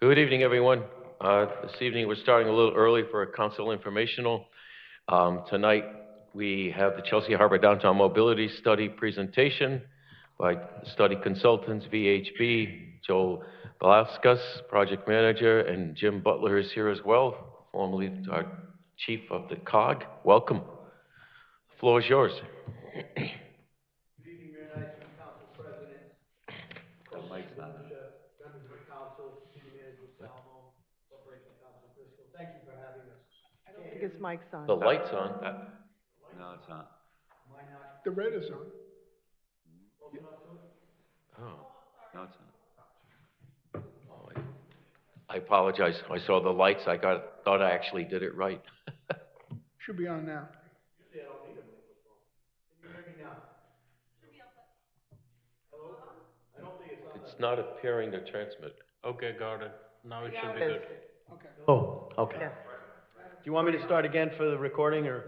Good evening, everyone. This evening, we're starting a little early for a council informational. Tonight, we have the Chelsea Harbor Downtown Mobility Study presentation by study consultants, VHB, Joe Velasquez, project manager, and Jim Butler is here as well, formerly our chief of the COG. Welcome. The floor is yours. Good evening, Mayor Knight, Council President, members of the council, City Manager Salmo, Corporation Council Bristol. Thank you for having us. I don't think his mic's on. The light's on. No, it's not. Why not? The red is on. Close enough to it? Oh. No, it's not. Oh, I apologize. I saw the lights. Thought I actually did it right. Should be on now. Usually I don't need a microphone. Can you hear me now? Hello? I don't think it's on. It's not appearing to transmit. Okay, got it. Now it should be good. Okay. Oh, okay. Yeah. Do you want me to start again for the recording, or?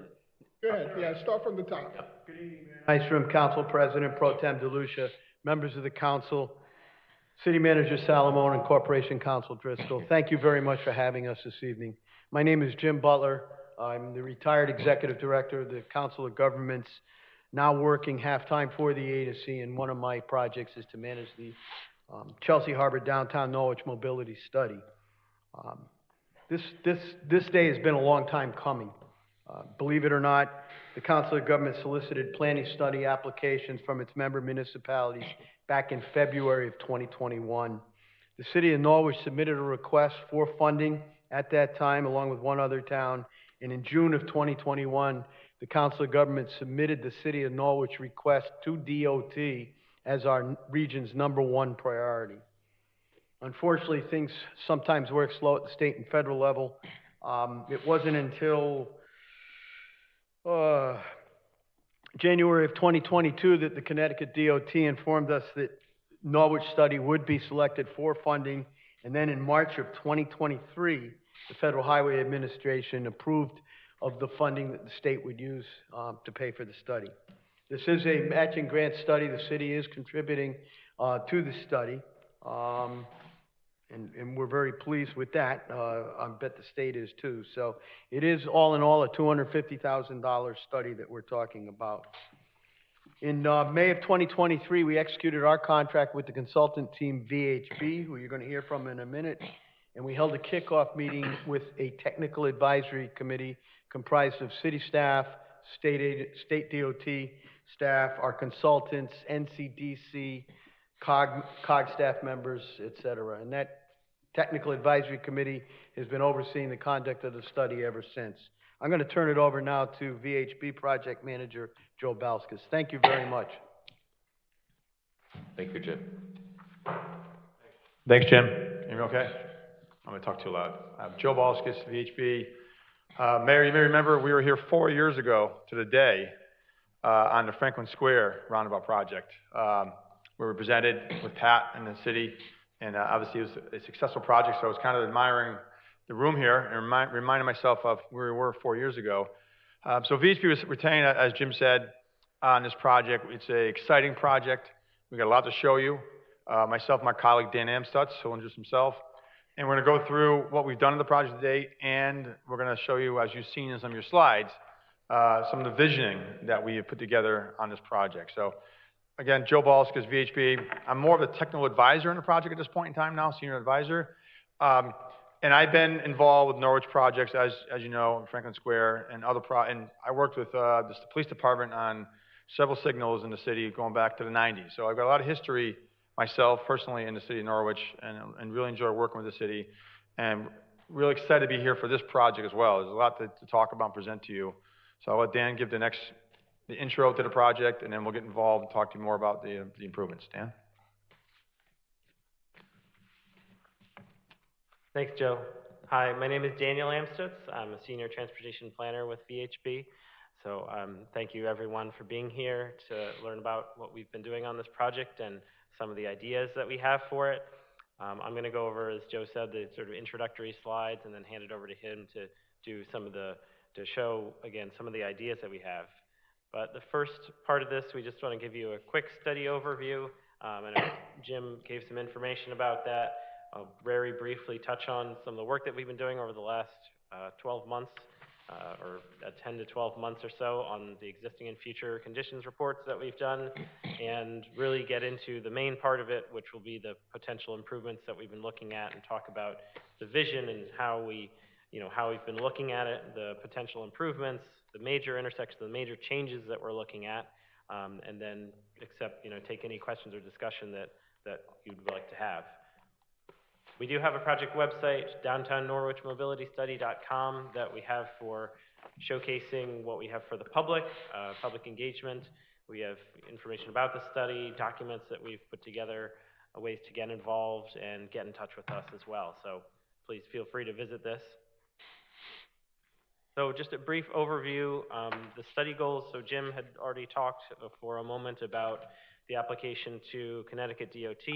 Go ahead. Yeah, start from the top. Good evening, Mayor. Nice Room Council President Pro Tem DeLucia, members of the council, City Manager Salamone, and Corporation Council Driscoll. Thank you very much for having us this evening. My name is Jim Butler. I'm the retired Executive Director of the Council of Governments, now working half-time for the agency, and one of my projects is to manage the Chelsea Harbor Downtown Norwich Mobility Study. This day has been a long time coming. Believe it or not, the Council of Governments solicited planning study applications from its member municipalities back in February of 2021. The City of Norwich submitted a request for funding at that time, along with one other town, and in June of 2021, the Council of Governments submitted the City of Norwich request to DOT as our region's #1 priority. Unfortunately, things sometimes work slow at the state and federal level. It wasn't until January of 2022 that the Connecticut DOT informed us that Norwich study would be selected for funding, and then in March of 2023, the Federal Highway Administration approved of the funding that the state would use to pay for the study. This is a matching grant study. The city is contributing to the study, and we're very pleased with that. I bet the state is too. So it is all in all a $250,000 study that we're talking about. In May of 2023, we executed our contract with the consultant team VHB, who you're going to hear from in a minute, and we held a kickoff meeting with a technical advisory committee comprised of city staff, state DOT staff, our consultants, NCDC, COG staff members, et cetera. And that technical advisory committee has been overseeing the conduct of the study ever since. I'm going to turn it over now to VHB project manager Joe Velasquez. Thank you very much. Thank you, Jim. Thanks, Jim. Hear me okay? I'm going to talk too loud. I'm Joe Velasquez, VHB. Mayor, you may remember we were here 4 years ago to the day on the Franklin Square roundabout project. We were presented with Pat and the city, and obviously it was a successful project, so I was kind of admiring the room here and reminding myself of where we were 4 years ago. So VHB was retained, as Jim said, on this project. It's an exciting project. We got a lot to show you. Myself, my colleague Dan Amstutz, who'll introduce himself. And we're going to go through what we've done in the project to date, and we're going to show you, as you've seen in some of your slides, some of the visioning that we have put together on this project. So, again, Joe Velasquez, VHB. I'm more of a technical advisor in the project at this point in time now, senior advisor. And I've been involved with Norwich projects, as you know, in Franklin Square and other and I worked with the police department on several signals in the city going back to the 90s. So I've got a lot of history myself personally in the city of Norwich, and really enjoy working with the city, and really excited to be here for this project as well. There's a lot to talk about and present to you. So I'll let Dan give the intro to the project, and then we'll get involved and talk to you more about the improvements. Dan? Thanks, Joe. Hi, my name is Daniel Amstutz. I'm a senior transportation planner with VHB. So thank you everyone for being here to learn about what we've been doing on this project and some of the ideas that we have for it. I'm going to go over, as Joe said, the sort of introductory slides, and then hand it over to him to do to show, again, some of the ideas that we have. But the first part of this, we just want to give you a quick study overview, and Jim gave some information about that. I'll very briefly touch on some of the work that we've been doing over the last 12 months, or 10 to 12 months or so on the existing and future conditions reports that we've done, and really get into the main part of it, which will be the potential improvements that we've been looking at, and talk about the vision and how we've been looking at it, the potential improvements, the major intersections, the major changes that we're looking at, and then take any questions or discussion that you'd like to have. We do have a project website, downtownnorwichmobilitystudy.com, that we have for showcasing what we have for the public, public engagement. We have information about the study, documents that we've put together, ways to get involved and get in touch with us as well. So please feel free to visit this. So just a brief overview, the study goals. So Jim had already talked for a moment about the application to Connecticut DOT.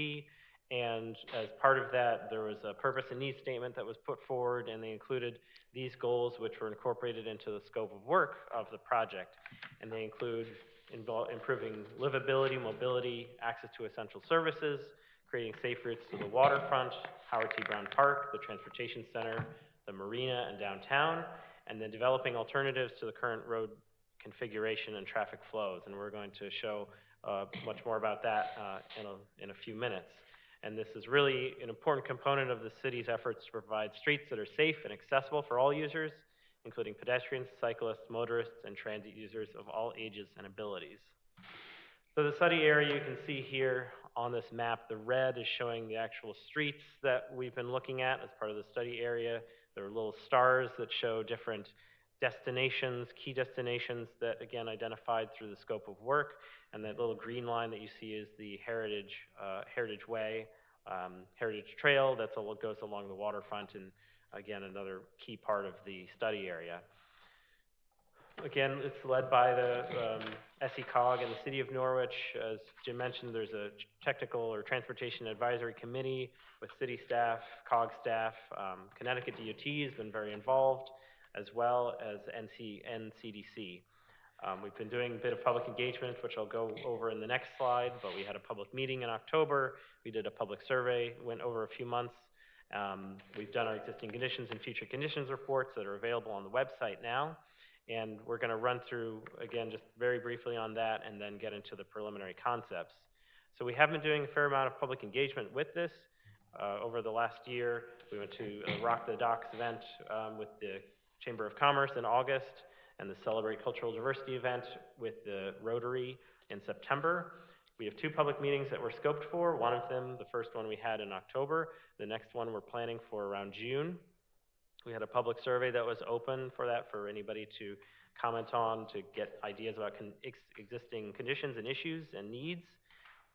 And as part of that, there was a purpose and needs statement that was put forward, and they included these goals, which were incorporated into the scope of work of the project. And they include improving livability, mobility, access to essential services, creating safe routes to the waterfront, Howard T. Brown Park, the transportation center, the marina, and downtown, and then developing alternatives to the current road configuration and traffic flows. And we're going to show much more about that in a few minutes. And this is really an important component of the city's efforts to provide streets that are safe and accessible for all users, including pedestrians, cyclists, motorists, and transit users of all ages and abilities. So the study area you can see here on this map, the red is showing the actual streets that we've been looking at as part of the study area. There are little stars that show different destinations, key destinations that, again, identified through the scope of work. And that little green line that you see is the Heritage Way, Heritage Trail that goes along the waterfront, and again, another key part of the study area. Again, it's led by the SECOG and the City of Norwich. As Jim mentioned, there's a technical or transportation advisory committee with city staff, COG staff. Connecticut DOT has been very involved, as well as NCDC. We've been doing a bit of public engagement, which I'll go over in the next slide, but we had a public meeting in October. We did a public survey, went over a few months. We've done our existing conditions and future conditions reports that are available on the website now. And we're going to run through, again, just very briefly on that and then get into the preliminary concepts. So we have been doing a fair amount of public engagement with this. Over the last year, we went to a Rock the Docks event with the Chamber of Commerce in August, and the Celebrate Cultural Diversity event with the Rotary in September. We have 2 public meetings that we're scoped for. One of them, the first one we had in October. The next one we're planning for around June. We had a public survey that was open for that, for anybody to comment on, to get ideas about existing conditions and issues and needs.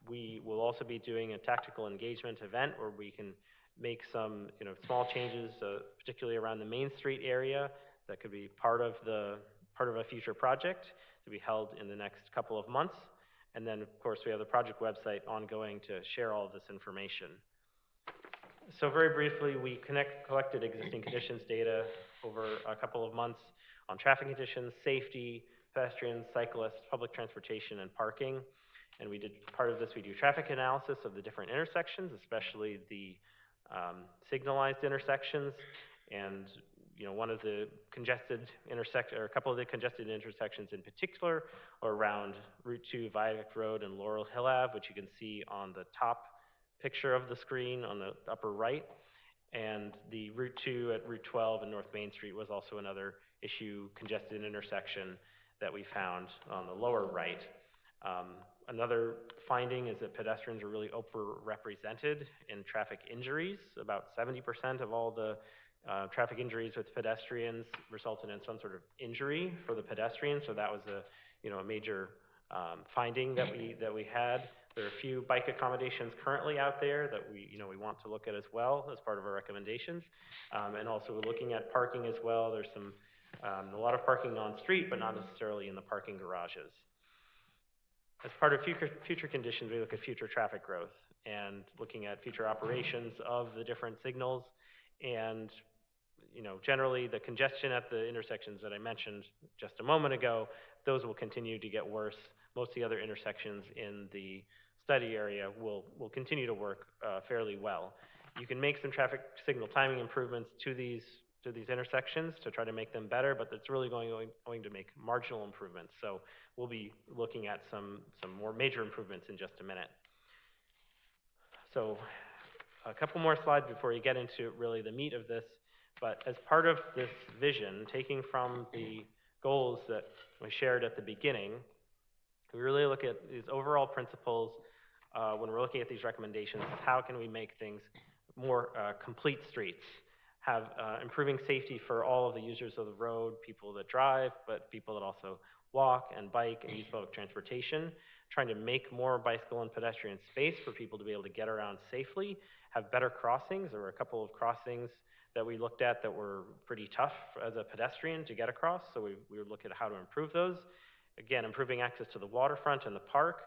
We will also be doing a tactical engagement event where we can make some small changes, particularly around the Main Street area, that could be part of a future project to be held in the next couple of months. And then, of course, we have the project website ongoing to share all of this information. So very briefly, we collected existing conditions data over a couple of months on traffic conditions, safety, pedestrians, cyclists, public transportation, and parking. And we did part of this, we do traffic analysis of the different intersections, especially the signalized intersections. And one of the congested or a couple of the congested intersections in particular are around Route 2 Viaduct Road and Laurel Hill Ave, which you can see on the top picture of the screen on the upper right. And the Route 2 at Route 12 and North Main Street was also another congested intersection that we found on the lower right. Another finding is that pedestrians are really overrepresented in traffic injuries. About 70% of all the traffic injuries with pedestrians resulted in some sort of injury for the pedestrians. So that was a major finding that we had. There are a few bike accommodations currently out there that we want to look at as well as part of our recommendations. And also we're looking at parking as well. There's a lot of parking on street, but not necessarily in the parking garages. As part of future conditions, we look at future traffic growth and looking at future operations of the different signals. And generally the congestion at the intersections that I mentioned just a moment ago, those will continue to get worse. Most of the other intersections in the study area will continue to work fairly well. You can make some traffic signal timing improvements to these intersections to try to make them better, but it's really going to make marginal improvements. So we'll be looking at some more major improvements in just a minute. So a couple more slides before you get into really the meat of this. But as part of this vision, taking from the goals that we shared at the beginning, we really look at these overall principles when we're looking at these recommendations. How can we make things more complete streets? Have improving safety for all of the users of the road, people that drive, but people that also walk and bike and use public transportation. Trying to make more bicycle and pedestrian space for people to be able to get around safely. Have better crossings. There were a couple of crossings that we looked at that were pretty tough as a pedestrian to get across, so we would look at how to improve those. Again, improving access to the waterfront and the park,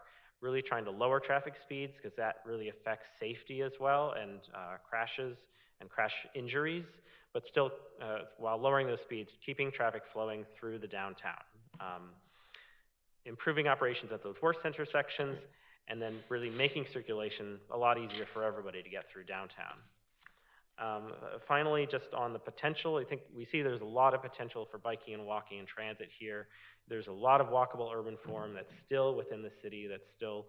really trying to lower traffic speeds because that really affects safety as well, and crashes and crash injuries, but still, while lowering those speeds, keeping traffic flowing through the downtown. Improving operations at those worst intersections, and then really making circulation a lot easier for everybody to get through downtown. Finally, just on the potential, I think we see there's a lot of potential for biking and walking and transit here. There's a lot of walkable urban form that's still within the city, that's still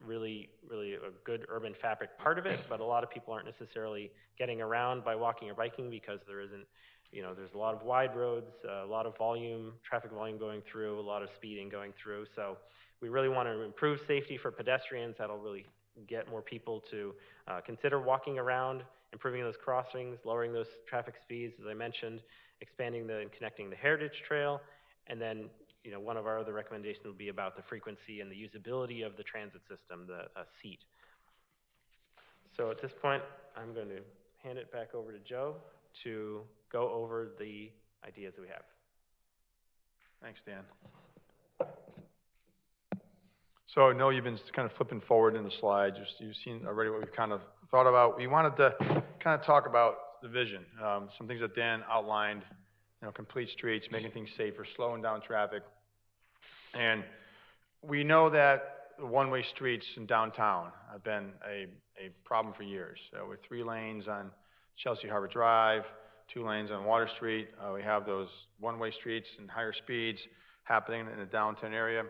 really a good urban fabric part of it, but a lot of people aren't necessarily getting around by walking or biking because there isn't, there's a lot of wide roads, a lot of traffic volume going through, a lot of speeding going through. So we really want to improve safety for pedestrians. That'll really get more people to consider walking around, improving those crossings, lowering those traffic speeds, as I mentioned, expanding and connecting the Heritage Trail, and then one of our other recommendations will be about the frequency and the usability of the transit system, the seat. So at this point, I'm going to hand it back over to Joe to go over the ideas that we have. Thanks, Dan. So I know you've been kind of flipping forward in the slides. You've seen already what we've kind of thought about. We wanted to kind of talk about the vision, some things that Dan outlined, complete streets, making things safer, slowing down traffic. And we know that one-way streets in downtown have been a problem for years. With 3 lanes on Chelsea Harbor Drive, 2 lanes on Water Street, we have those one-way streets and higher speeds happening in the downtown area.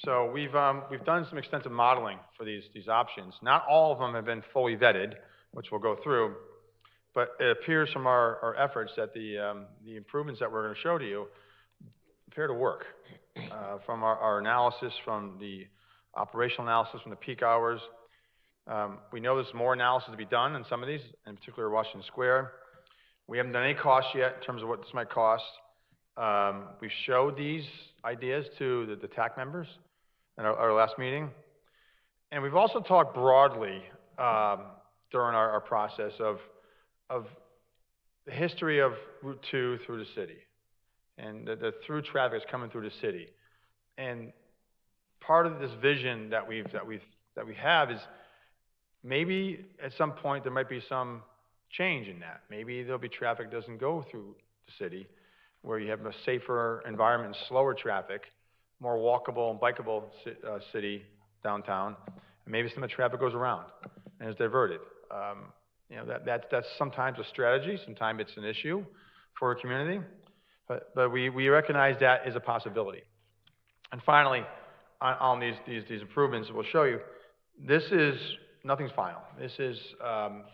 So we've done some extensive modeling for these options. Not all of them have been fully vetted, which we'll go through, but it appears from our efforts that the improvements that we're going to show to you appear to work. From our analysis, from the operational analysis, from the peak hours, we know there's more analysis to be done in some of these, in particular Washington Square. We haven't done any costs yet in terms of what this might cost. We've showed these ideas to the TAC members in our last meeting. And we've also talked broadly during our process of the history of Route 2 through the city and the through traffic is coming through the city. And part of this vision that we have is maybe at some point there might be some change in that. Maybe there'll be traffic that doesn't go through the city, where you have a safer environment, slower traffic, more walkable and bikeable city downtown. And maybe some of the traffic goes around and is diverted. That's sometimes a strategy. Sometimes it's an issue for a community. But we recognize that is a possibility. And finally, on these improvements we'll show you, nothing's final. This is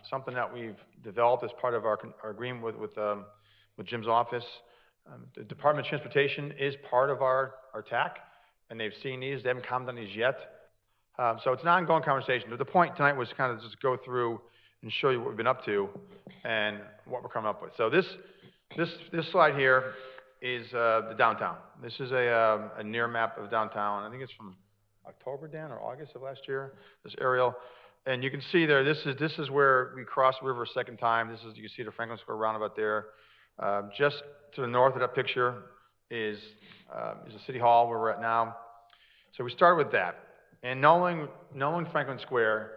something that we've developed as part of our agreement with Jim's office. The Department of Transportation is part of our TAC, and they've seen these. They haven't commented on these yet. So it's an ongoing conversation. But the point tonight was kind of just go through and show you what we've been up to and what we're coming up with. So this slide here is the downtown. This is a near map of downtown. I think it's from October, Dan, or August of last year, this aerial. And you can see there, this is where we crossed the river a second time. You can see the Franklin Square roundabout there. Just to the north of that picture is the City Hall where we're at now. So we started with that. And knowing Franklin Square,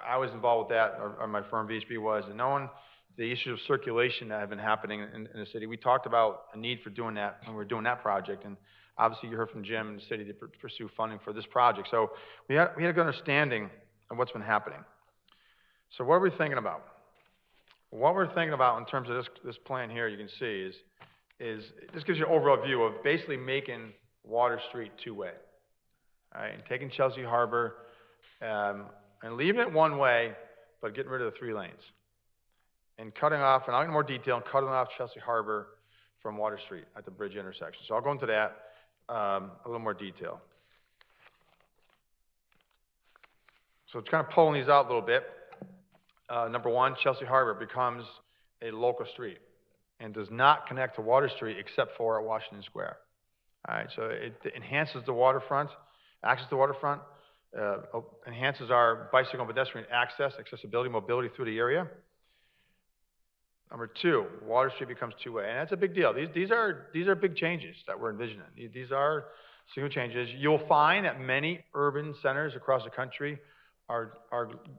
I was involved with that, or my firm VHB was, and knowing the issues of circulation that have been happening in the city, we talked about a need for doing that when we were doing that project. And obviously you heard from Jim and the city to pursue funding for this project. So we had a good understanding of what's been happening. So what are we thinking about? What we're thinking about in terms of this plan here, you can see is this gives you an overall view of basically making Water Street two-way. All right, and taking Chelsea Harbor, and leaving it one way, but getting rid of the 3 lanes. And cutting off, and I'll get into more detail, cutting off Chelsea Harbor from Water Street at the bridge intersection. So I'll go into that, a little more detail. So it's kind of pulling these out a little bit. Number 1, Chelsea Harbor becomes a local street and does not connect to Water Street except for at Washington Square. All right, so it enhances the waterfront, access to the waterfront, enhances our bicycle and pedestrian accessibility, mobility through the area. Number 2, Water Street becomes two-way, and that's a big deal. These are big changes that we're envisioning. These are significant changes. You'll find that many urban centers across the country are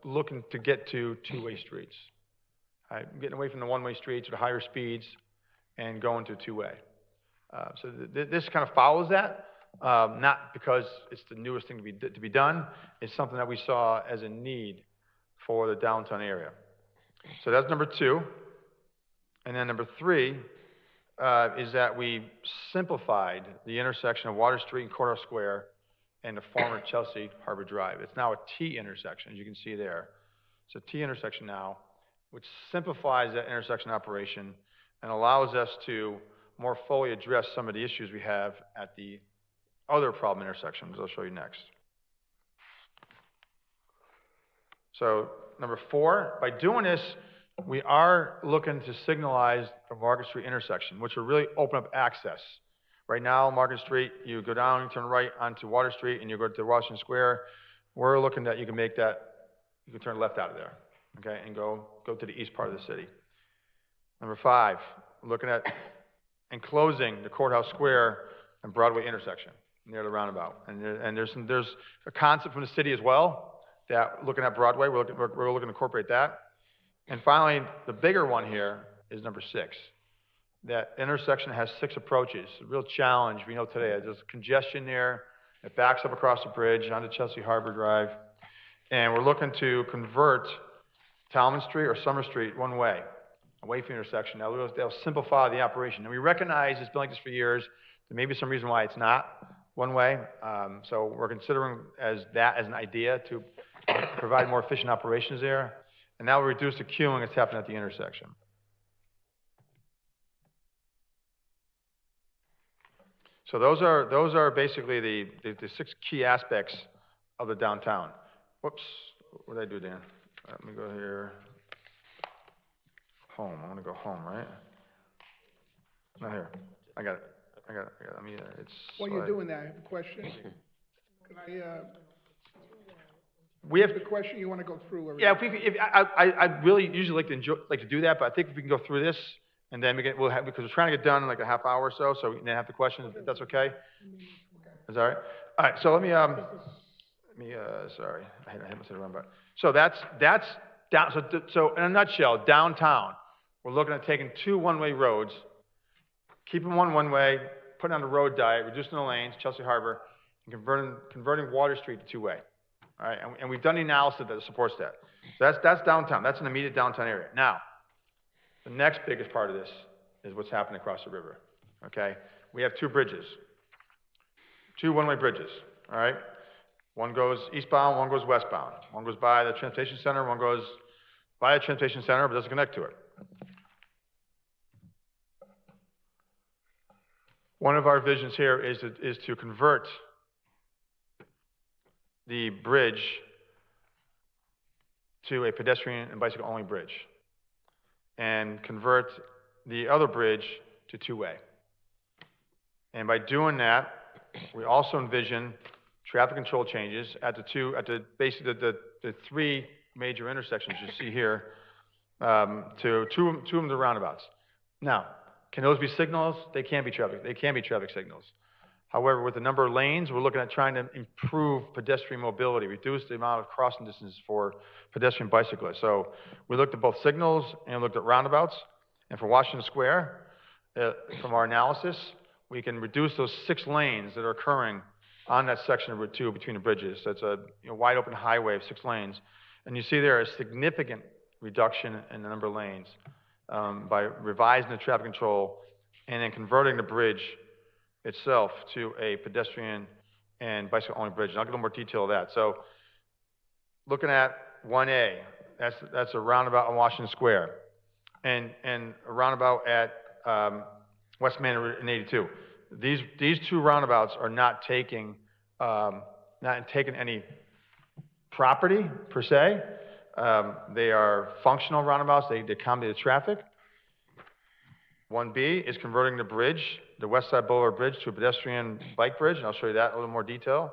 looking to get to two-way streets. Right? Getting away from the one-way streets with higher speeds and going to two-way. So this kind of follows that, not because it's the newest thing to be done. It's something that we saw as a need for the downtown area. So that's number 2. And then number 3 is that we simplified the intersection of Water Street and Courthouse Square and the former Chelsea Harbor Drive. It's now a T intersection, as you can see there. It's a T intersection now, which simplifies that intersection operation and allows us to more fully address some of the issues we have at the other problem intersections I'll show you next. So number 4, by doing this, we are looking to signalize the Market Street intersection, which will really open up access. Right now, Market Street, you go down, you turn right onto Water Street, and you go to Washington Square. We're looking that you can make that, you can turn left out of there, okay, and go to the east part of the city. Number 5, looking at enclosing the Courthouse Square and Broadway intersection near the roundabout. And there's a concept from the city as well that looking at Broadway, we're looking to incorporate that. And finally, the bigger one here is number 6. That intersection has 6 approaches. A real challenge, we know today. There's congestion there. It backs up across the bridge onto Chelsea Harbor Drive. And we're looking to convert Talman Street or Summer Street one way, away from the intersection. Now, they'll simplify the operation. And we recognize it's been like this for years. There may be some reason why it's not one way. So we're considering that as an idea to provide more efficient operations there. And that will reduce the queuing that's happening at the intersection. So those are basically the 6 key aspects of the downtown. Whoops, what did I do, Dan? Let me go here. Home, I want to go home, right? Not here. I got it. I mean, it's. While you're doing that, I have a question. Can I, We have the question you want to go through? Yeah, I really usually like to do that, but I think if we can go through this, and then we'll have, because we're trying to get done in like a half hour or so we can have the questions, if that's okay? Is that all right? All right, so let me, sorry, I had myself around, but, so that's down, so in a nutshell, downtown, we're looking at taking 2 one-way roads, keeping one way, putting on the road diet, reducing the lanes, Chelsea Harbor, and converting Water Street to two-way. All right, and we've done the analysis that supports that. So that's downtown. That's an immediate downtown area. Now, the next biggest part of this is what's happening across the river. Okay, we have 2 bridges, 2 one-way bridges. All right, one goes eastbound, one goes westbound. One goes by the transportation center, one goes by the transportation center, but doesn't connect to it. One of our visions here is to convert the bridge to a pedestrian and bicycle only bridge and convert the other bridge to two-way. And by doing that, we also envision traffic control changes at basically the 3 major intersections you see here, to two of them the roundabouts. Now, can those be signals? They can be traffic signals. However, with the number of lanes, we're looking at trying to improve pedestrian mobility, reduce the amount of crossing distances for pedestrian bicyclists. So we looked at both signals and looked at roundabouts. And for Washington Square, from our analysis, we can reduce those 6 lanes that are occurring on that section of Route 2 between the bridges. That's a wide open highway of 6 lanes. And you see there a significant reduction in the number of lanes by revising the traffic control and then converting the bridge itself to a pedestrian and bicycle-only bridge. And I'll give a little more detail of that. So looking at 1A, that's a roundabout on Washington Square, and a roundabout at West Main and 82. These two roundabouts are not taking any property per se. They are functional roundabouts. They accommodate the traffic. 1B is converting the bridge, the West Side Boulevard Bridge, to a pedestrian bike bridge, and I'll show you that in a little more detail.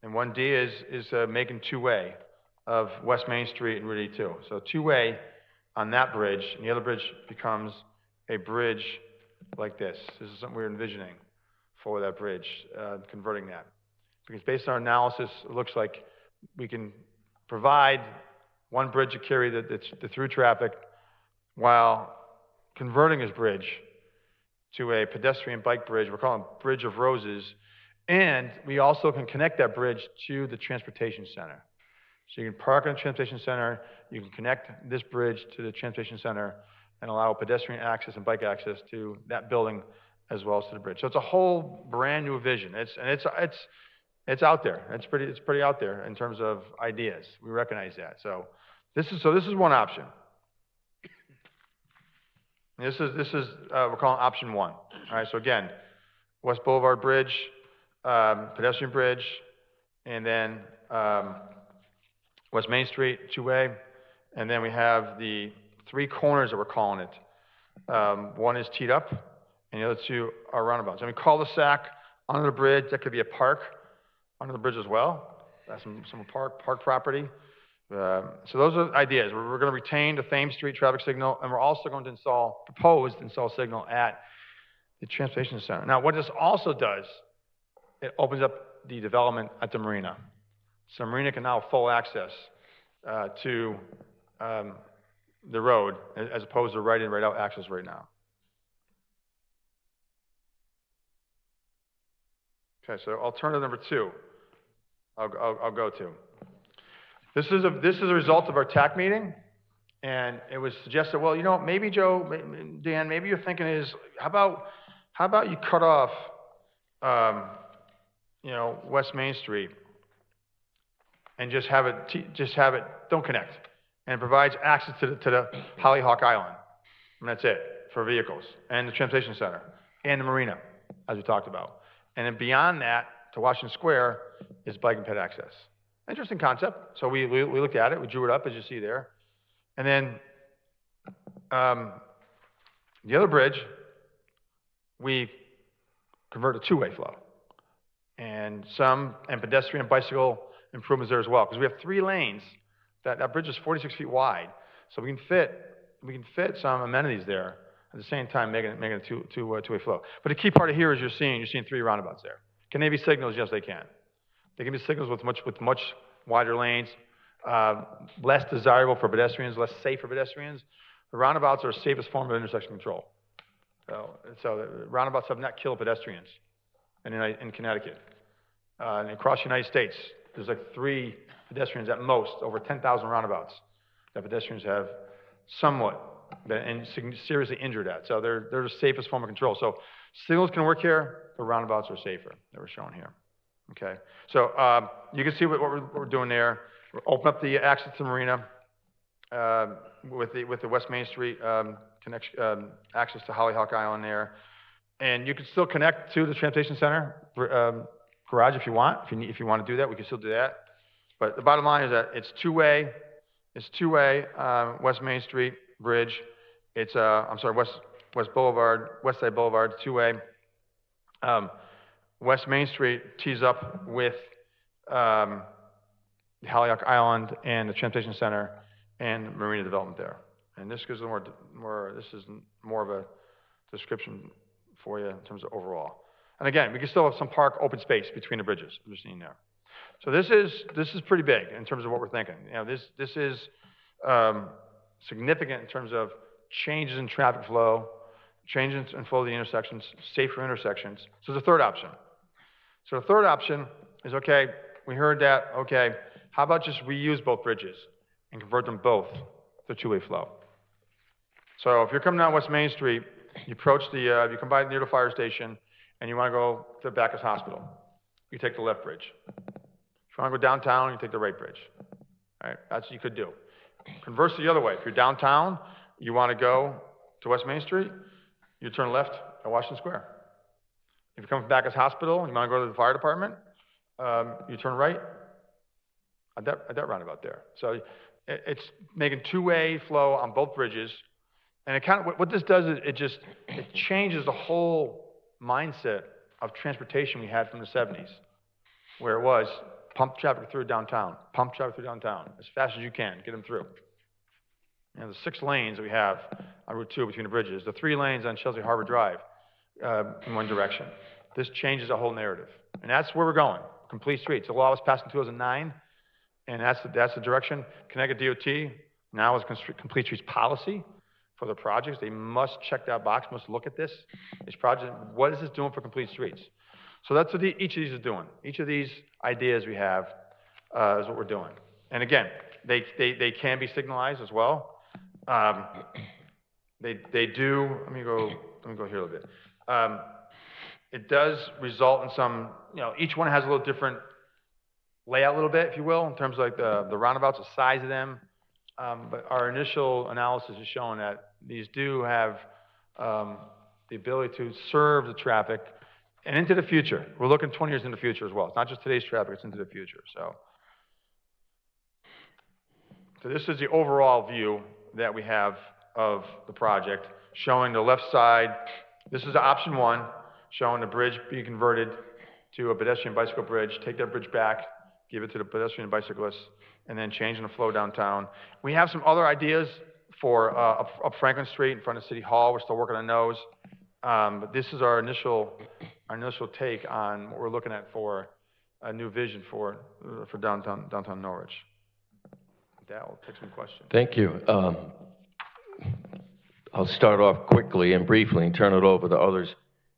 And 1D is making two-way of West Main Street and Route 82. So two-way on that bridge, and the other bridge becomes a bridge like this. This is something we're envisioning for that bridge, converting that. Because based on our analysis, it looks like we can provide one bridge to carry the through traffic while converting this bridge to a pedestrian bike bridge. We're calling it Bridge of Roses. And we also can connect that bridge to the transportation center. So you can park in the transportation center, you can connect this bridge to the transportation center and allow pedestrian access and bike access to that building as well as to the bridge. So it's a whole brand new vision. It's out there. It's pretty out there in terms of ideas. We recognize that. So this is one option. This is we're calling option one. All right. So again, West Boulevard Bridge, pedestrian bridge, and then West Main Street two-way, and then we have the three corners that we're calling it. One is teed up, and the other two are roundabouts. And we cul-de-sac under the bridge. That could be a park under the bridge as well. That's some park property. So those are the ideas. We're going to retain the Thames Street traffic signal, and we're also going to propose to install signal at the transportation center. Now, what this also does, it opens up the development at the marina. So marina can now have full access to the road as opposed to right in, right out access right now. Okay, so alternative number two, I'll go to. This is a result of our TAC meeting, and it was suggested, well, you know, maybe Joe, Dan, maybe your thinking is, how about you cut off, you know, West Main Street and just have it, don't connect, and it provides access to the Hollyhock Island, and that's it for vehicles, and the transportation center, and the marina, as we talked about. And then beyond that, to Washington Square, is bike and ped access. Interesting concept. So we looked at it, we drew it up as you see there. And then the other bridge, we converted to two-way flow. And pedestrian and bicycle improvements there as well. Because we have 3 lanes, that bridge is 46 feet wide. So we can fit some amenities there at the same time making it a two-way flow. But the key part of here is you're seeing 3 roundabouts there. Can they be signals? Yes, they can. They can be signals with much wider lanes, less desirable for pedestrians, less safe for pedestrians. The roundabouts are the safest form of intersection control. So the roundabouts have not killed pedestrians in Connecticut. And across the United States, there's like 3 pedestrians at most, over 10,000 roundabouts that pedestrians have somewhat been seriously injured at. So they're the safest form of control. So signals can work here, but roundabouts are safer that we're showing here. Okay, so you can see what we're doing there. We're open up the access to the marina with the West Main Street access to Hollyhock Island there, and you can still connect to the transportation center garage if you want. If you want to do that, we can still do that. But the bottom line is that it's two-way. It's two-way West Main Street bridge. It's West Side Boulevard two-way. West Main Street tees up with the Hollyhock Island and the transportation center and marina development there. And this gives this is more of a description for you in terms of overall. And again, we can still have some park open space between the bridges, we're seeing there. So this is pretty big in terms of what we're thinking. You know, this is significant in terms of changes in traffic flow, changes in flow of the intersections, safer intersections. So the third option. So the third option is, okay, we heard that, okay, How about just reuse both bridges and convert them both to two-way flow? So if you're coming down West Main Street, you approach you come by near the fire station, and you want to go to Bacchus Hospital, you take the left bridge. If you want to go downtown, you take the right bridge. All right, that's what you could do. Conversely, the other way, if you're downtown, you want to go to West Main Street, you turn left at Washington Square. If you come from Bacchus Hospital, and you want to go to the fire department, you turn right at that roundabout there. So it's making two-way flow on both bridges. And it kind of, what this does is it changes the whole mindset of transportation we had from the 70s, where it was pump traffic through downtown, as fast as you can, get them through. You know, the 6 lanes that we have on Route 2 between the bridges, the 3 lanes on Chelsea Harbor Drive in one direction. This changes the whole narrative. And that's where we're going, complete streets. The law was passed in 2009, and that's the direction. Connecticut DOT now is complete streets policy for the projects. They must check that box, must look at this project. What is this doing for complete streets? So that's what each of these is doing. Each of these ideas we have is what we're doing. And again, they can be signalized as well. They do. Let me go here a little bit. It does result in some. You know, each one has a little different layout, a little bit, if you will, in terms of like the roundabouts, the size of them. But our initial analysis is showing that these do have the ability to serve the traffic and into the future. We're looking 20 years in the future as well. It's not just today's traffic, it's into the future. So this is the overall view that we have of the project, showing the left side. This is option 1, showing the bridge being converted to a pedestrian bicycle bridge. Take that bridge back, give it to the pedestrian and bicyclists, and then changing the flow downtown. We have some other ideas for up Franklin Street in front of City Hall. We're still working on those. But this is our initial take on what we're looking at for a new vision for downtown Norwich. With that, we'll take some questions. Thank you. I'll start off quickly and briefly and turn it over to others.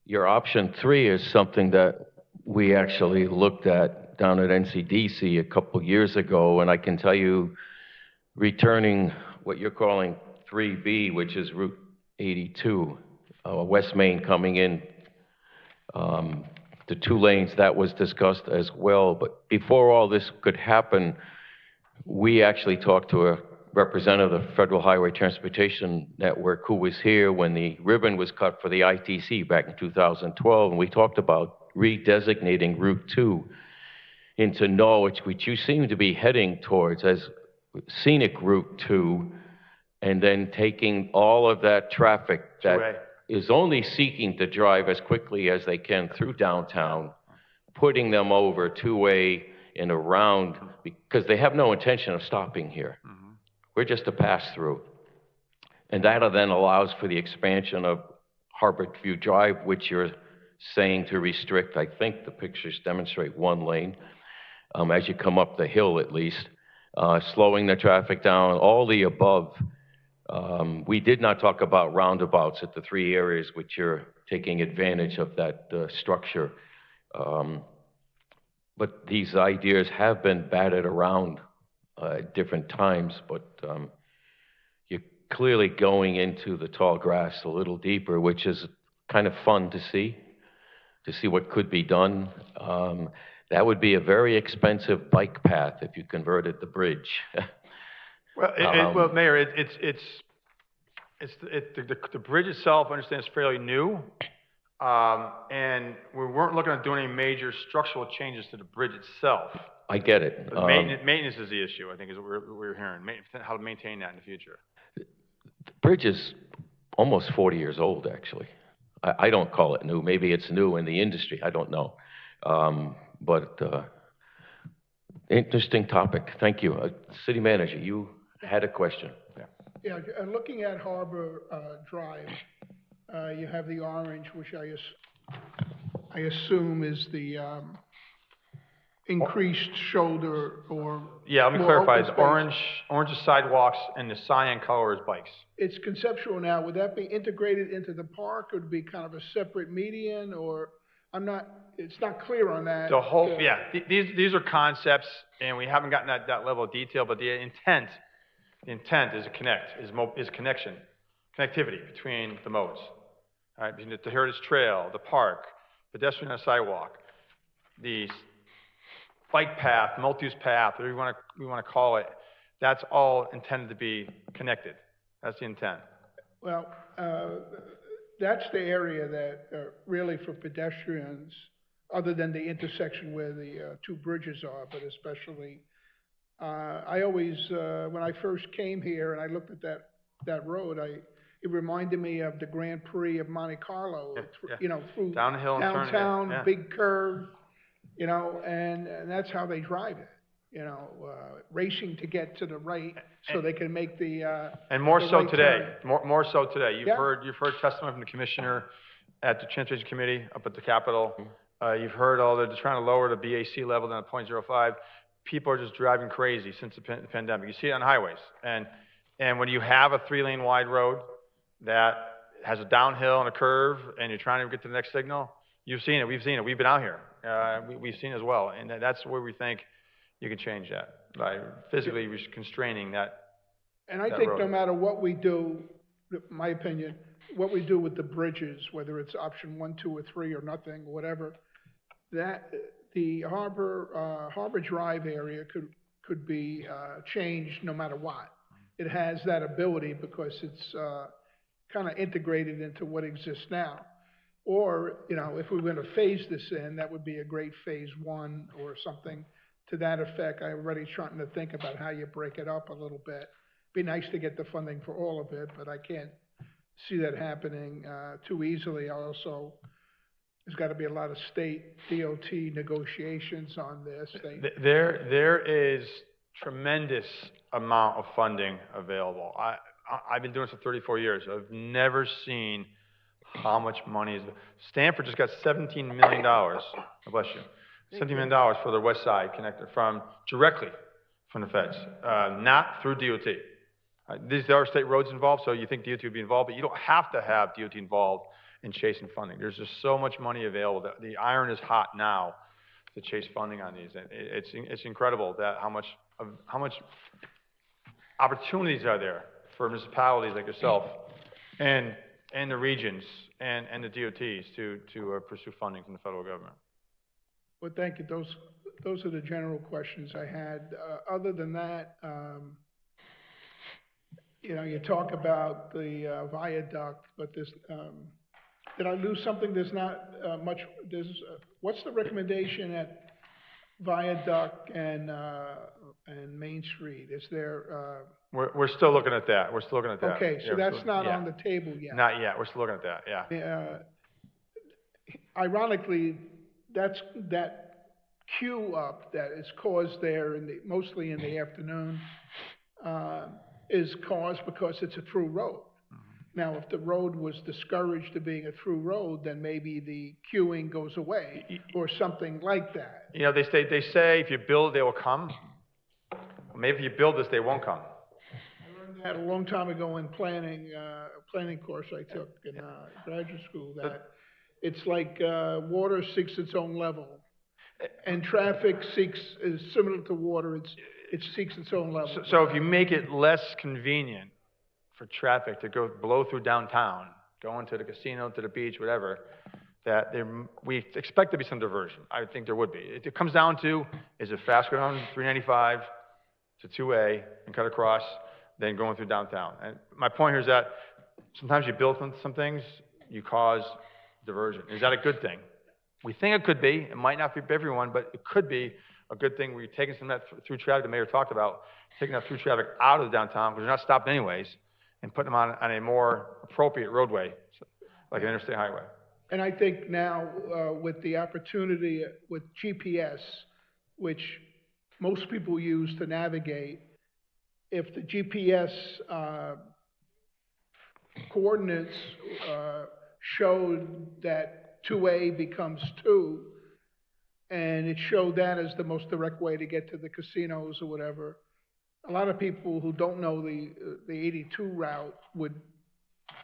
Your option 3 is something that we actually looked at down at NCDC a couple years ago, and I can tell you, returning what you're calling 3B, which is Route 82, West Main coming in, the 2 lanes, that was discussed as well. But before all this could happen, we actually talked to a representative of the Federal Highway Transportation Network who was here when the ribbon was cut for the ITC back in 2012, and we talked about redesignating Route 2 into Norwich, which you seem to be heading towards as scenic Route 2, and then taking all of that traffic that is only seeking to drive as quickly as they can through downtown, putting them over 2-way and around, because they have no intention of stopping here. We're just a pass-through. And that then allows for the expansion of Harbor View Drive, which you're saying to restrict. I think the pictures demonstrate 1 lane, as you come up the hill at least, slowing the traffic down, all the above. We did not talk about roundabouts at the 3 areas which you're taking advantage of that structure. But these ideas have been batted around at different times, but you're clearly going into the tall grass a little deeper, which is kind of fun to see what could be done. That would be a very expensive bike path if you converted the bridge. Well, Mayor, the bridge itself, I understand, is fairly new. And we weren't looking at doing any major structural changes to the bridge itself. I get it. But maintenance is the issue, I think, is what we're hearing. How to maintain that in the future. The bridge is almost 40 years old, actually. I don't call it new. Maybe it's new in the industry. I don't know. But interesting topic. Thank you. City Manager, you had a question. Yeah, looking at Harbor Drive, you have the orange, which I assume is the increased shoulder or Yeah, let me more clarify. open It's space. orange is sidewalks, and the cyan color is bikes. It's conceptual now. Would that be integrated into the park, or would it be kind of a separate median, or it's not clear on that. The whole, yeah, these are concepts, and we haven't gotten that level of detail, but the intent is to connect, is connection, connectivity between the modes. All right, between the Heritage Trail, the park, pedestrian and sidewalk, the bike path, multi-use path, whatever we want to call it, that's all intended to be connected. That's the intent. Well, that's the area that, really for pedestrians, other than the intersection where the, two bridges are, but especially, I always, when I first came here and I looked at that road, it reminded me of the Grand Prix of Monte Carlo, Yeah. you know, through Down the hill and turn, downtown, yeah. big curve, you know, and that's how they drive it, you know, racing to get to the right so they can make the, And more the so right today, turn. more so today. You've Yeah. heard testimony from the commissioner at the Transportation Committee up at the Capitol. You've heard all they're trying to lower the BAC level down to .05. People are just driving crazy since the pandemic. You see it on highways. And when you have a 3-lane wide road that has a downhill and a curve, and you're trying to get to the next signal, you've seen it, we've seen it, we've been out here. We've seen it as well. And that's where we think you can change that, by physically constraining that. And I that think road. no matter what we do, my opinion, what we do with the bridges, whether it's option 1, 2, or 3, or nothing, or whatever, that, the Harbor Drive area could be, changed no matter what. It has that ability because it's, kind of integrated into what exists now. Or, you know, if we were gonna phase this in, that would be a great phase 1 or something to that effect. I'm already starting to think about how you break it up a little bit. Be nice to get the funding for all of it, but I can't see that happening, too easily. Also, there's gotta be a lot of state DOT negotiations on this. There is tremendous amount of funding available. I've been doing this for 34 years. I've never seen how much money is. Stanford just got $17 million. God bless you. $17 million for the West Side connector directly from the feds, not through DOT. These are state roads involved, so you think DOT would be involved, but you don't have to have DOT involved in chasing funding. There's just so much money available. The iron is hot now to chase funding on these. It's incredible that how much opportunities are there for municipalities like yourself and the regions and the DOTs to pursue funding from the federal government. Well, thank you. Those are the general questions I had. Other than that, you know, you talk about the viaduct, but there's, did I lose something? There's not much, what's the recommendation at Viaduct and Main Street? Is there, We're still looking at that. We're still looking at that. okay, so Yeah, that's not on the table yet. Not yet. We're still looking at that, yeah. Ironically, that queue up that is caused there mostly in the afternoon, is caused because it's a through road. Now, if the road was discouraged to being a through road, then maybe the queuing goes away or something like that. You know, they say if you build, they will come. Maybe if you build this, they won't come. I learned that a long time ago in planning, a planning course I took in graduate school, that it's like water seeks its own level. And traffic is similar to water, it seeks its own level. So if you make it less convenient for traffic to blow through downtown, going to the casino, to the beach, whatever, we expect there to be some diversion. I think there would be. It comes down to, is it faster going on 395 to 2A and cut across than going through downtown? And my point here is that sometimes you build some things, you cause diversion. Is that a good thing? We think it could be. It might not be for everyone, but it could be a good thing. We're taking some of that through traffic the mayor talked about, taking that through traffic out of the downtown, because they're not stopped anyways, and putting them on a more appropriate roadway, like an interstate highway. And I think now, with the opportunity with GPS, which most people use to navigate, if the GPS coordinates showed that 2A becomes 2, and it showed that as the most direct way to get to the casinos or whatever, a lot of people who don't know the 82 route would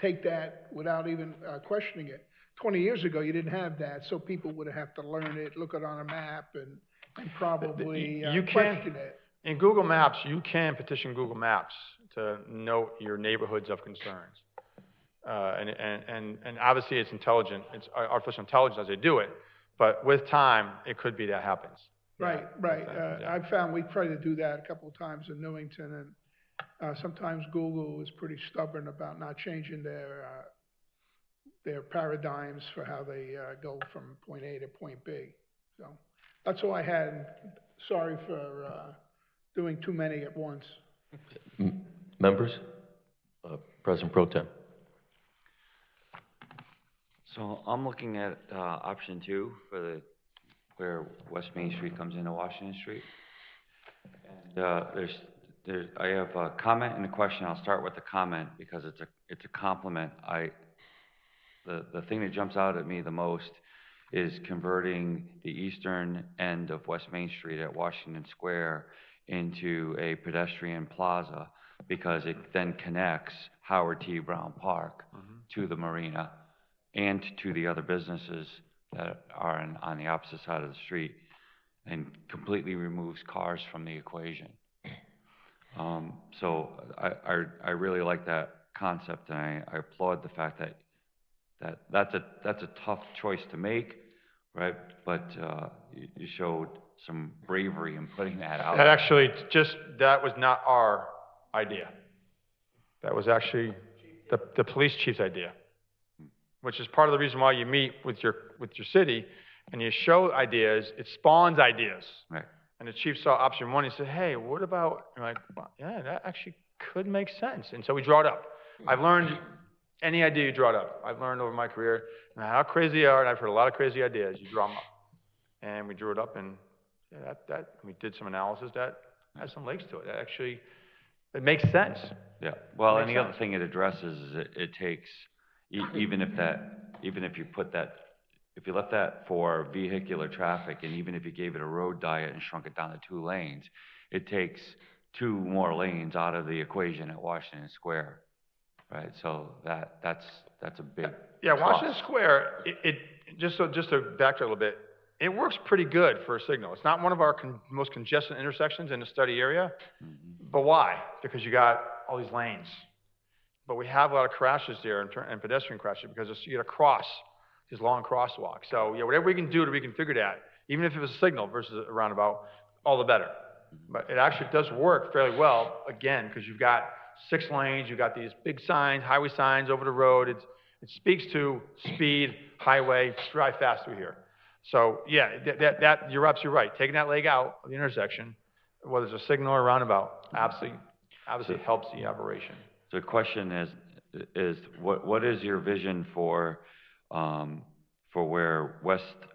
take that without even questioning it. 20 years ago, you didn't have that, so people would have to learn it, look it on a map, and probably You can, question it. in Google Maps, you can petition Google Maps to note your neighborhoods of concerns. And obviously it's intelligent, it's artificial intelligence as they do it, but with time, it could be that happens. Right, right. Yeah. I've found we tried to do that a couple of times in Newington, and sometimes Google is pretty stubborn about not changing their paradigms for how they go from point A to point B. So that's all I had. And sorry for doing too many at once. Members? President Pro Tem. So I'm looking at, option 2 for where West Main Street comes into Washington Street. And, I have a comment and a question. I'll start with the comment because it's a compliment. The thing that jumps out at me the most is converting the eastern end of West Main Street at Washington Square into a pedestrian plaza, because it then connects Howard T. Brown Park to the marina and to the other businesses that are on the opposite side of the street, and completely removes cars from the equation. So I really like that concept, and I applaud the fact that's a tough choice to make, right? But you showed some bravery in putting that out. That actually, that was not our idea. That was actually the police chief's idea, which is part of the reason why you meet with your city and you show ideas. It spawns ideas. Right. And the chief saw option 1. He said, "Hey, what about?" And we're like, well, "Yeah, that actually could make sense." And so we draw it up. I've learned any idea you draw it up. I've learned over my career how crazy they are, and I've heard a lot of crazy ideas. You draw them up, and we drew it up, and yeah, we did some analysis that has some legs to it. That actually, it makes sense. Yeah, well, and Makes the other sense. thing it addresses is it takes, even if you put that, if you left that for vehicular traffic, and even if you gave it a road diet and shrunk it down to 2 lanes, it takes 2 more lanes out of the equation at Washington Square, right? So that's a big Yeah, plus. Washington Square, just to backtrack a little bit, it works pretty good for a signal. It's not one of our most congested intersections in the study area. But why? Because you got all these lanes. But we have a lot of crashes there and pedestrian crashes because you got to cross these long crosswalks. So yeah, whatever we can do to reconfigure that, even if it was a signal versus a roundabout, all the better. But it actually does work fairly well, again, because you've got 6 lanes, you've got these big signs, highway signs over the road. It speaks to speed, highway, drive fast through here. So yeah, that you're absolutely right. Taking that leg out of the intersection, whether it's a signal or a roundabout, obviously helps the operation. The question is what is your vision for where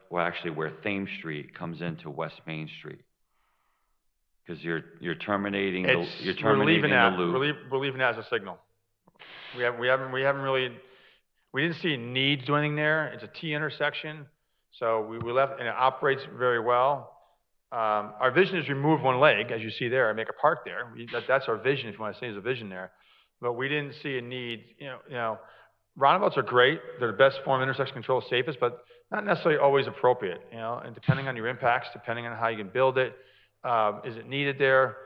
where Thames Street comes into West We Because you're terminating the loop. We're leaving that as a signal. We haven't really, we didn't see a need to do anything there. It's a T intersection, so we left, and it operates very well. Our vision is remove 1 leg, as you see there, and make a park there. That's our vision, if you want to say there's a vision there. But we didn't see a need, you know, roundabouts are great. They're the best form of intersection control, safest, but not necessarily always appropriate, you know, and depending on your impacts, depending on how you can build it, is it needed there?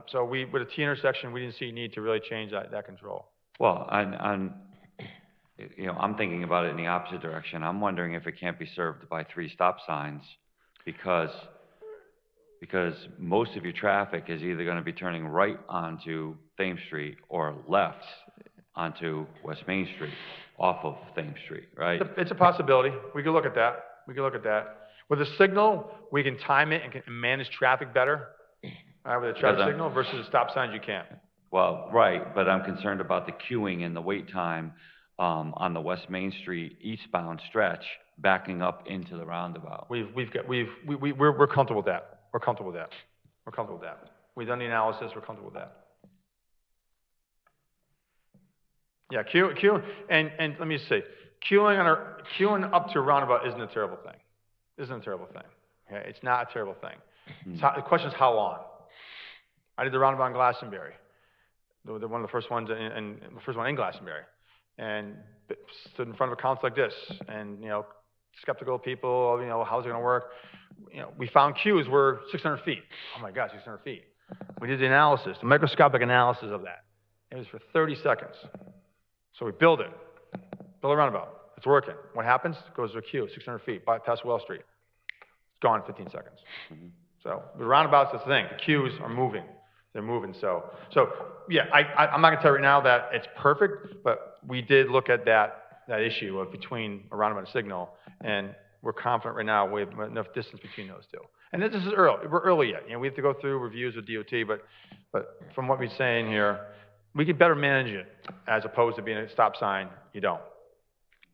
So with a T intersection, we didn't see a need to really change that control. Well, you know, I'm thinking about it in the opposite direction. I'm wondering if it can't be served by 3 stop signs, because most of your traffic is either going to be turning right onto Thames Street or left onto West Main Street off of Thames Street, right? It's a possibility. We could look at that. With a signal, we can time it and can manage traffic better. With a traffic signal versus a stop signs, you can't. Well, right, but I'm concerned about the queuing and the wait time on the West Main Street eastbound stretch backing up into the roundabout. We're comfortable with that. We're comfortable with that. We've done the analysis. We're comfortable with that. Yeah, queue, and let me see. Queuing up to a roundabout isn't a terrible thing. Okay, it's not a terrible thing. The question is how long. I did the roundabout in Glastonbury, one of the first ones, and the first one in Glastonbury, and stood in front of a council like this, and, skeptical people, how's it gonna work? We found queues were 600 feet. Oh my God, 600 feet. We did the analysis, the microscopic analysis of that. It was for 30 seconds. So we build it, build a roundabout. It's working. What happens? It goes to a queue, 600 feet, past Well Street. It's gone in 15 seconds. So the roundabout's the thing. The queues are moving. They're moving. So yeah, I'm not gonna tell you right now that it's perfect, but we did look at that issue of between a roundabout and a signal, and we're confident right now we have enough distance between those two. And this is early. We're early yet. We have to go through reviews with DOT, but from what we're saying here, we could better manage it as opposed to being a stop sign. You don't.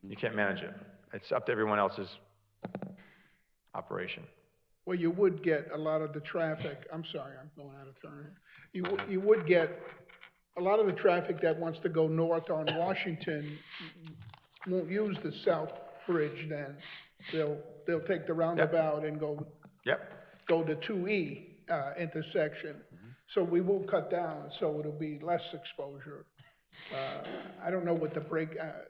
You can't manage it. It's up to everyone else's operation. Well, you would get a lot of the traffic, I'm sorry, I'm going out of turn. You would get a lot of the traffic that wants to go north on Washington won't use the South Bridge then. They'll take the roundabout and go to 2E, intersection. So we will cut down, so it'll be less exposure. I don't know what the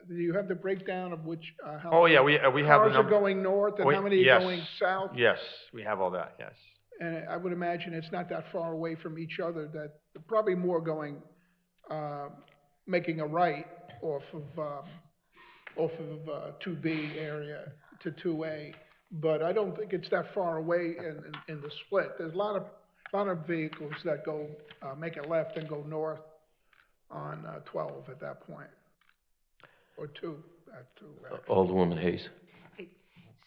do you have the breakdown of which, how Oh, yeah, we have the cars are number. going north and how many are going south? Yes, we have all that, yes. And I would imagine it's not that far away from each other, that probably more going, making a right off of 2B area to 2A. But I don't think it's that far away in the split. There's a lot of vehicles that go, make a left and go north on 12 at that point, or 2, at 2. Alderwoman Hayes.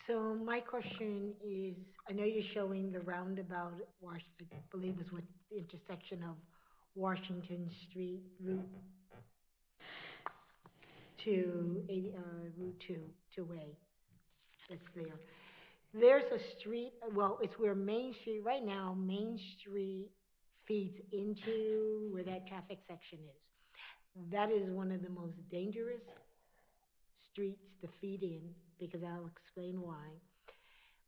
So my question is, I know you're showing the roundabout, I believe is with the intersection of Washington Street, Route 2, Route 2A, that's there. There's a street, well, it's where Main Street, right now, Main Street feeds into where that traffic section is. That is one of the most dangerous streets to feed in, because I'll explain why.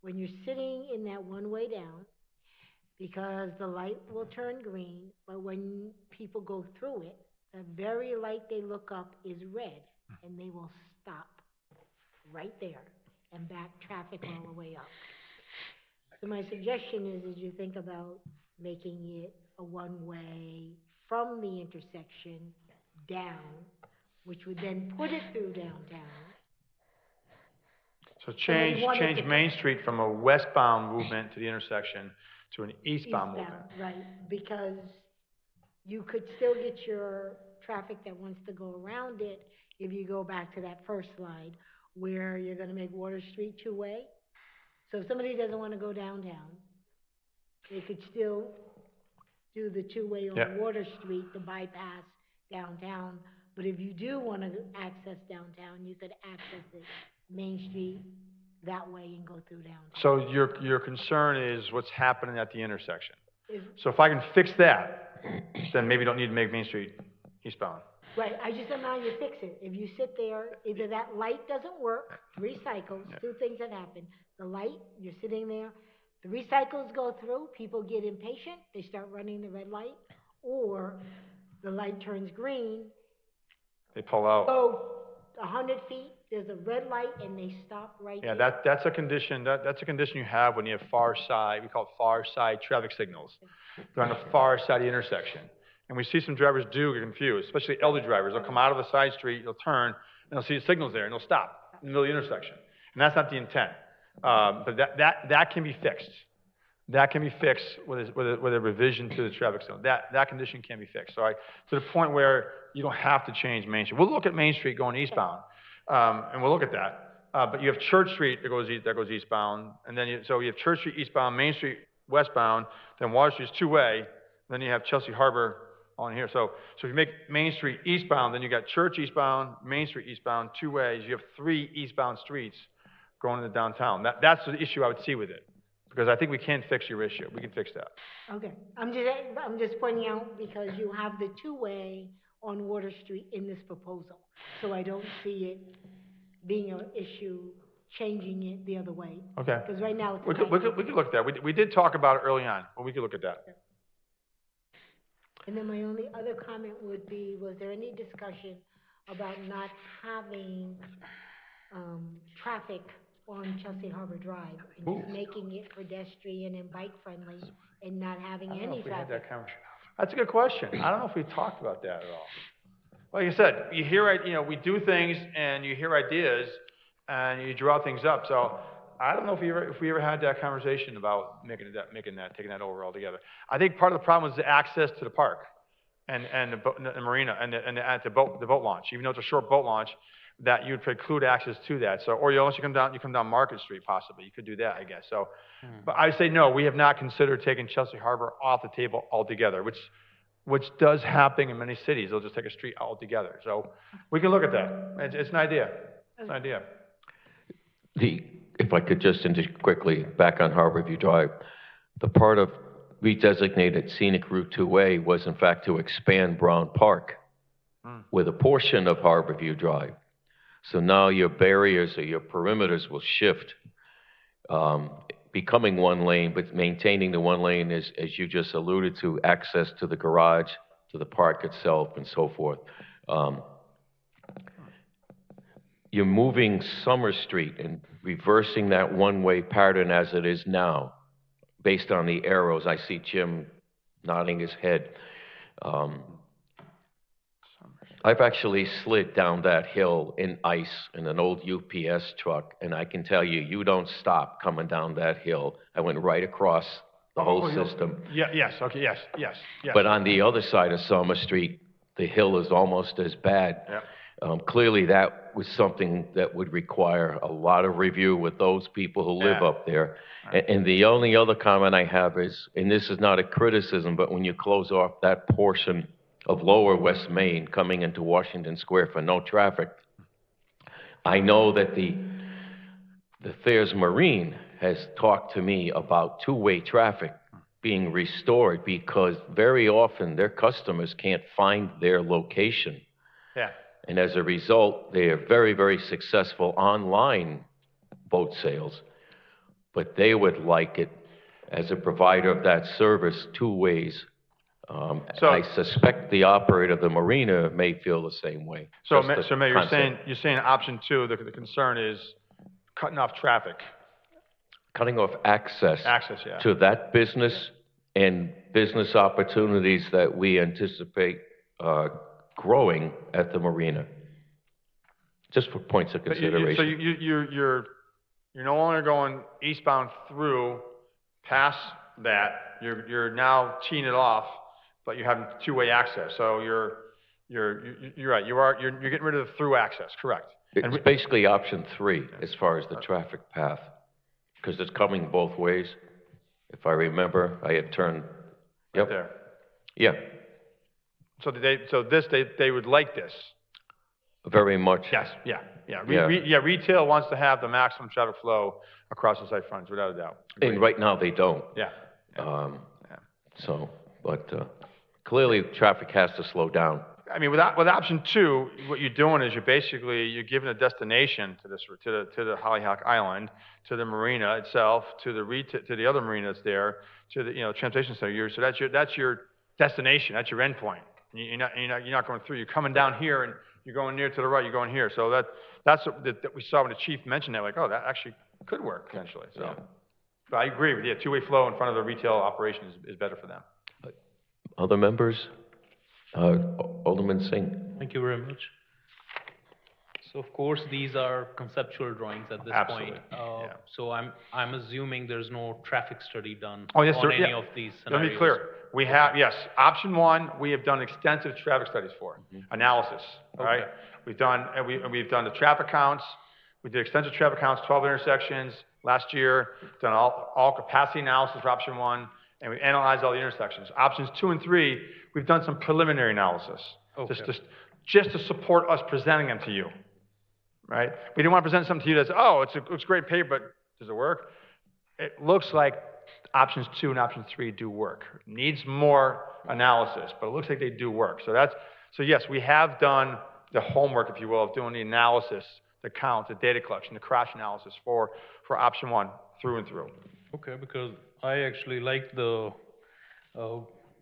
When you're sitting in that one-way down, because the light will turn green, but when people go through it, the very light they look up is red, and they will stop right there and back traffic all the way up. So my suggestion is you think about making it a one-way from the intersection down, which would then put it through downtown. So change Main Street from a westbound movement to the intersection to an eastbound movement. Right, because you could still get your traffic that wants to go around it if you go back to that first slide, where you're gonna make Water Street two-way. So if somebody doesn't wanna go downtown, they could still do the two-way on Water Street to bypass downtown. But if you do wanna access downtown, you could access it Main Street that way and go through downtown. So your concern is what's happening at the intersection. Is- So if I can fix that, then maybe you don't need to make Main Street eastbound. Right, I just don't know how you fix it. If you sit there, either that light doesn't work, 3 cycles, 2 things have happened. The light, you're sitting there, 3 cycles go through, people get impatient, they start running the red light, or the light turns green, They pull out. go 100 feet, there's a red light, and they stop right Yeah, there. that's a condition, that's a condition you have when you have far side, we call it far side traffic signals. They're on the far side of the intersection. And we see some drivers do get confused, especially elderly drivers. They'll come out of a side street, they'll turn, and they'll see the signals there, and they'll stop in the middle of the intersection. And that's not the intent. But that can be fixed. That can be fixed with a revision to the traffic signal. That condition can be fixed. So to the point where you don't have to change Main Street. We'll look at Main Street going eastbound, and we'll look at that. But you have Church Street that goes eastbound, and then so you have Church Street eastbound, Main Street westbound, then Water Street's two-way, then you have Chelsea Harbor on here. So if you make Main Street eastbound, then you got Church eastbound, Main Street eastbound, 2 ways. You have 3 eastbound streets going into downtown. That's the issue I would see with it, because I think we can fix your issue. We can fix that. Okay, I'm just pointing out because you have the two-way on Water Street in this proposal. So I don't see it being an issue, changing it the other way. Okay. Because right now it's. We could look at that. We did talk about it early on, but we could look at that. And then my only other comment would be, was there any discussion about not having, traffic on Chelsea Harbor Drive and just making it pedestrian and bike friendly and not having I don't know any if we had traffic. that conversation. That's a good question. I don't know if we talked about that at all. Like I said, you hear, we do things and you hear ideas and you draw things up. So I don't know if we ever had that conversation about taking that over altogether. I think part of the problem was the access to the park and the marina and the boat launch. Even though it's a short boat launch, that you'd preclude access to that. So, or unless you come down Market Street possibly, you could do that, I guess. So, but I say no, we have not considered taking Chelsea Harbor off the table altogether, which does happen in many cities. They'll just take a street altogether. So we can look at that. It's an idea. It's an idea. If I could just interject quickly, back on Harborview Drive, the part of redesignated scenic Route 2A was in fact to expand Brown Park with a portion of Harborview Drive. So now your barriers or your perimeters will shift, becoming one lane, but maintaining the one lane as you just alluded to, access to the garage, to the park itself, and so forth. You're moving Summer Street and reversing that one-way pattern as it is now, based on the arrows. I see Jim nodding his head. I've actually slid down that hill in ice in an old UPS truck, and I can tell you, you don't stop coming down that hill. I went right across the whole system. Yeah, yes, okay, yes. But on the other side of Summer Street, the hill is almost as bad. Yeah. Clearly, that was something that would require a lot of review with those people who live Yeah. up there. And the only other comment I have is, and this is not a criticism, but when you close off that portion of Lower West Main coming into Washington Square for no traffic, I know that the Thayers Marine has talked to me about two-way traffic being restored because very often their customers can't find their location. Yeah. And as a result, they are very, very successful online boat sales. But they would like it as a provider of that service two ways. So- I suspect the operator of the marina may feel the same way. So, Just the Mayor, concept. you're saying option two, the concern is cutting off traffic. Cutting off access. Access, yeah. To that business and business opportunities that we anticipate growing at the marina. Just for points of So consideration. you're no longer going eastbound through past that. You're now teeing it off, but you're having two-way access. So you're right. You're getting rid of the through access, correct? It's basically option 3 as far as the traffic path, because it's coming both ways. If I remember, I had turned, Right there. yeah, So they would like this. very much. Yes, yeah. Yeah. Retail wants to have the maximum traffic flow across the site frontage, without a doubt. And right now, they don't. Yeah. So, but clearly, traffic has to slow down. I mean, with option 2, what you're doing is you're giving a destination to the Hollyhock Island, to the marina itself, to the other marina that's there, to the transportation center. So that's your destination. That's your endpoint. You're not going through. You're coming down here and you're going near to the right. You're going here. So that's what that we saw when the chief mentioned that. Like, oh, that actually could work potentially. So, Yeah. but I agree with you. Two-way flow in front of the retail operation is better for them. Other members? Alderman Singh? Thank you very much. So of course, these are conceptual drawings at this Absolutely, point. yeah. So I'm assuming there's no traffic study done Oh, yes, on sir. any Yeah. of these Let me scenarios. be clear. We have, yes, option 1, we have done extensive traffic studies for, analysis, all right? Okay. We've done the traffic counts. We did extensive traffic counts, 12 intersections last year, done all capacity analysis for option 1, and we analyzed all the intersections. Options 2 and 3, we've done some preliminary analysis. Okay. Just to support us presenting them to you, right? We didn't want to present something to you that's, oh, it looks great paper, but does it work? It looks like options 2 and option 3 do work. It needs more analysis, but it looks like they do work. So yes, we have done the homework, if you will, of doing the analysis, the count, the data collection, the crash analysis for option 1 through and through. Okay, because I actually like the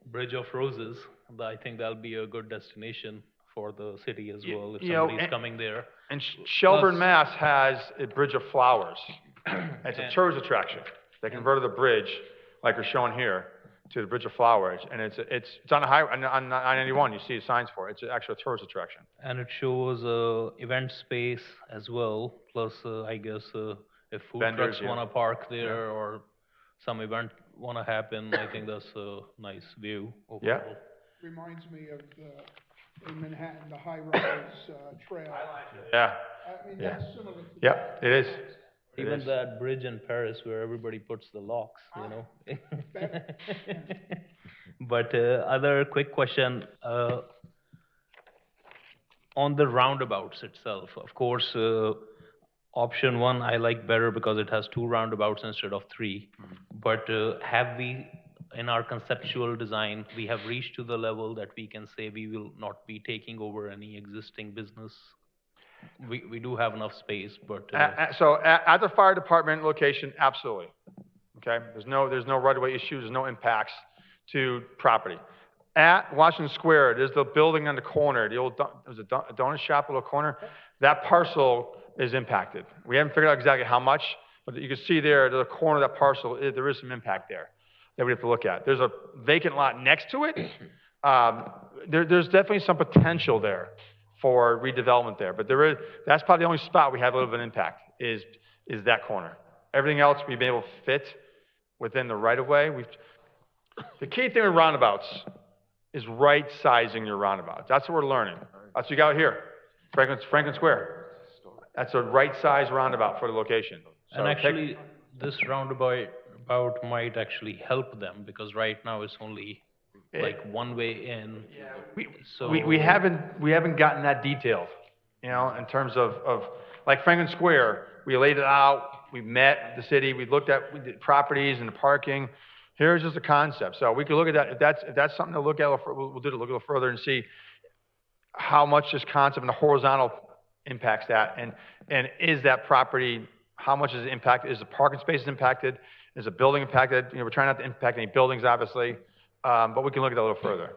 Bridge of Roses. I think that'll be a good destination for the city as well, if you know, somebody's coming there. And Shelburne, Plus- Mass. has a Bridge of Flowers. It's a tourist attraction. They converted the bridge, like we're showing here, to the Bridge of Flowers, and it's on the highway, on 991, you see signs for it. It's actually a tourist attraction. And it shows event space as well, plus I guess if food Vendors, trucks yeah. wanna park there or some event wanna happen, I think that's a nice view Yeah. overall. Reminds me of, in Manhattan, the High Rise, Trail. Yeah, I mean, Yeah. that's similar to. yeah, it is. It Even is. that bridge in Paris where everybody puts the locks, you know? Better, But other quick question, on the roundabouts itself, of course, option one I like better because it has two roundabouts instead of three. But have we, in our conceptual design, we have reached to the level that we can say we will not be taking over any existing business? We do have enough space, but So at the fire department location, absolutely. Okay, there's no right-of-way issues, there's no impacts to property. At Washington Square, there's the building on the corner, the old, there's a donut shop, a little corner. That parcel is impacted. We haven't figured out exactly how much, but you can see there, the corner of that parcel, there is some impact there that we have to look at. There's a vacant lot next to it. There's definitely some potential there for redevelopment there, but that's probably the only spot we have a little bit of impact, is that corner. Everything else we've been able to fit within the right-of-way. The key thing with roundabouts is right-sizing your roundabout. That's what we're learning. That's what you got here, Franklin Square. That's a right-size roundabout for the location. So and actually, this roundabout might actually help them, because right now it's only like one way in. We haven't gotten that detailed, you know, in terms of like Franklin Square, we laid it out, we met the city, we did properties and the parking. Here's just a concept. So we could look at that. If that's something to look at, we'll look a little further and see how much this concept and the horizontal impacts that, and is that property, how much is it impacted? Is the parking spaces impacted? Is the building impacted? You know, we're trying not to impact any buildings, obviously, but we can look at that a little further.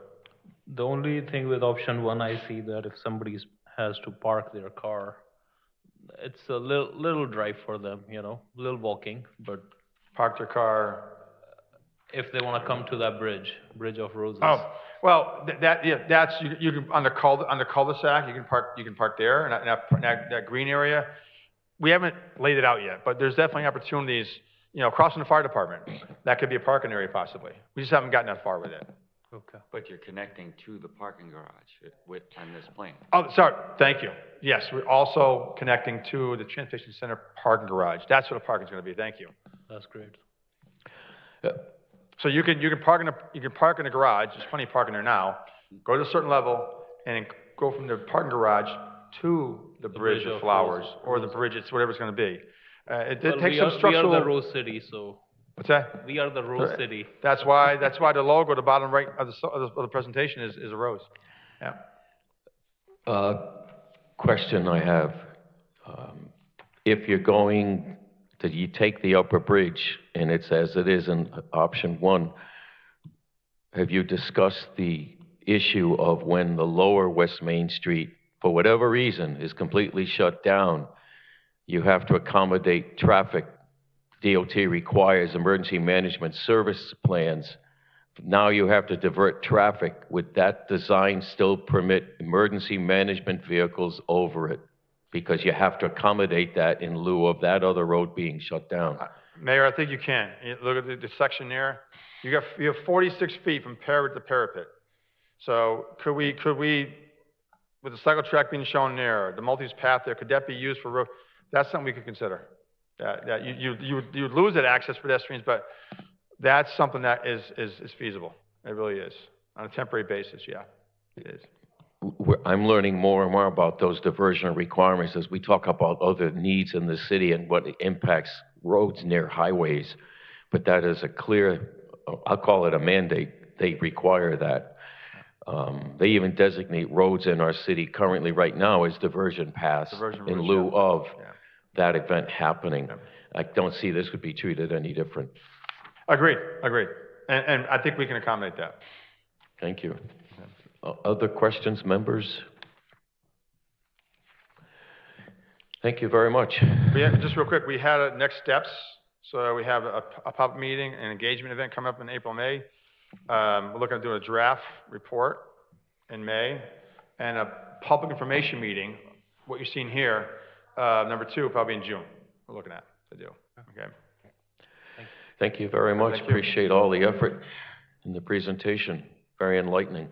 The only thing with option one, I see that if somebody has to park their car, it's a little drive for them, you know, little walking, but Park their car. if they wanna come to that Bridge of Roses. Oh, well, that's, you can, on the cul-de-sac, you can park there, in that green area. We haven't laid it out yet, but there's definitely opportunities, you know, across from the fire department, that could be a parking area possibly. We just haven't gotten that far with it. Okay. But you're connecting to the parking garage on this plan. Oh, sorry, thank you. Yes, we're also connecting to the transportation center parking garage. That's what the parking's gonna be, thank you. That's great. So you can park in the garage, there's plenty of parking there now, go to a certain level, and go from the parking garage to the Bridge of Flowers, or the bridge, it's whatever it's gonna be. It Well, takes we some are structural. the Rose City, so What's that? we are the Rose City. That's why the logo at the bottom right of the presentation is a rose. Yeah. Question I have, if you're going to, you take the upper bridge, and it's as it is in option one, have you discussed the issue of when the lower West Main Street, for whatever reason, is completely shut down, you have to accommodate traffic? DOT requires emergency management service plans. Now you have to divert traffic. Would that design still permit emergency management vehicles over it? Because you have to accommodate that in lieu of that other road being shut down. Mayor, I think you can. Look at the section there. You have 46 feet from parapet to parapet. So could we, with the cycle track being shown there, the multi-use path there, could that be used for road? That's something we could consider. That you would lose that access for pedestrians, but that's something that is feasible. It really is. On a temporary basis, yeah, it is. I'm learning more and more about those diversion requirements as we talk about other needs in the city and what impacts roads near highways. But that is a clear, I'll call it a mandate. They require that. They even designate roads in our city currently right now as diversion paths in lieu of that event happening. I don't see this would be treated any different. Agreed. And I think we can accommodate that. Thank you. Other questions, members? Thank you very much. Just real quick, we had next steps. So we have a public meeting, an engagement event coming up in April, May. We're looking at doing a draft report in May, and a public information meeting, what you're seeing here, number 2, probably in June, we're looking at to do, okay? Thank you very much. Thank you. Appreciate all the effort in the presentation. Very enlightening.